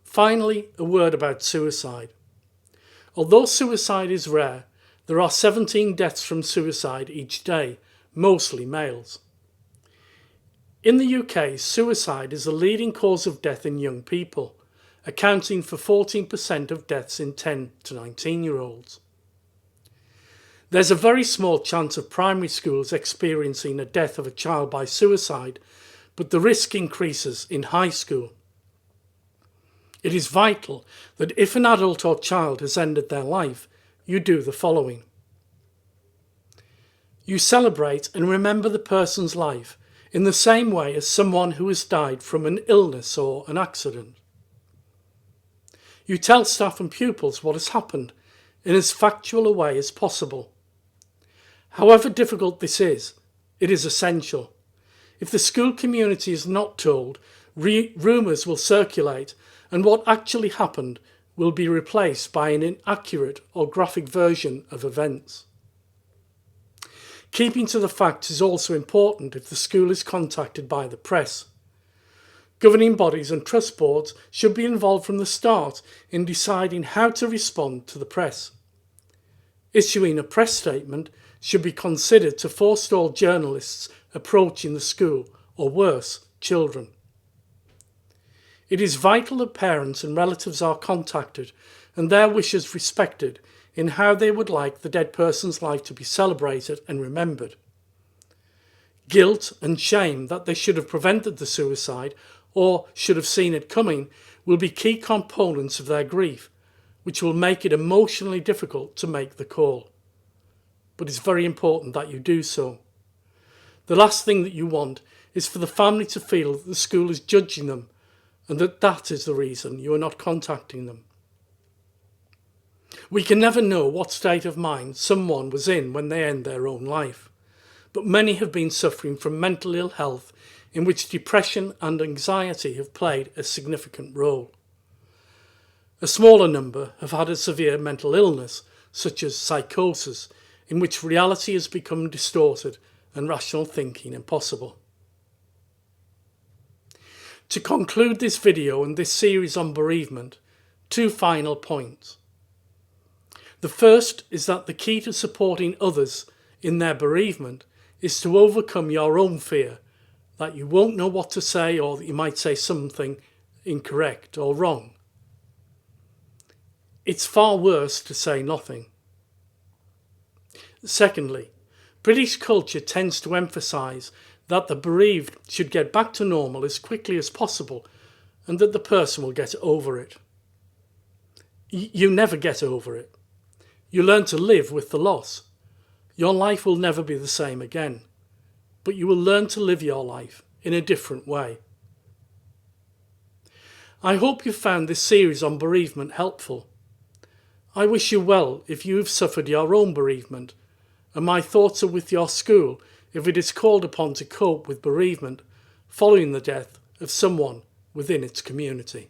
Finally, a word about suicide. Although suicide is rare, there are 17 deaths from suicide each day, mostly males. In the UK, suicide is the leading cause of death in young people, accounting for 14% of deaths in 10 to 19-year-olds. There's a very small chance of primary schools experiencing a death of a child by suicide, but the risk increases in high school. It is vital that if an adult or child has ended their life, you do the following. You celebrate and remember the person's life in the same way as someone who has died from an illness or an accident. You tell staff and pupils what has happened in as factual a way as possible. However difficult this is, it is essential. If the school community is not told, rumours will circulate and what actually happened will be replaced by an inaccurate or graphic version of events. Keeping to the facts is also important if the school is contacted by the press. Governing bodies and trust boards should be involved from the start in deciding how to respond to the press. Issuing a press statement should be considered to forestall journalists approaching the school, or worse, children. It is vital that parents and relatives are contacted and their wishes respected in how they would like the dead person's life to be celebrated and remembered. Guilt and shame that they should have prevented the suicide or should have seen it coming will be key components of their grief, which will make it emotionally difficult to make the call. But it's very important that you do so. The last thing that you want is for the family to feel that the school is judging them and that is the reason you are not contacting them. We can never know what state of mind someone was in when they end their own life, but many have been suffering from mental ill health in which depression and anxiety have played a significant role. A smaller number have had a severe mental illness, such as psychosis, in which reality has become distorted and rational thinking impossible. To conclude this video and this series on bereavement, 2 final points. The first is that the key to supporting others in their bereavement is to overcome your own fear that you won't know what to say or that you might say something incorrect or wrong. It's far worse to say nothing. Secondly, British culture tends to emphasise that the bereaved should get back to normal as quickly as possible and that the person will get over it. You never get over it. You learn to live with the loss. Your life will never be the same again, but you will learn to live your life in a different way. I hope you found this series on bereavement helpful. I wish you well if you have suffered your own bereavement, and my thoughts are with your school if it is called upon to cope with bereavement following the death of someone within its community.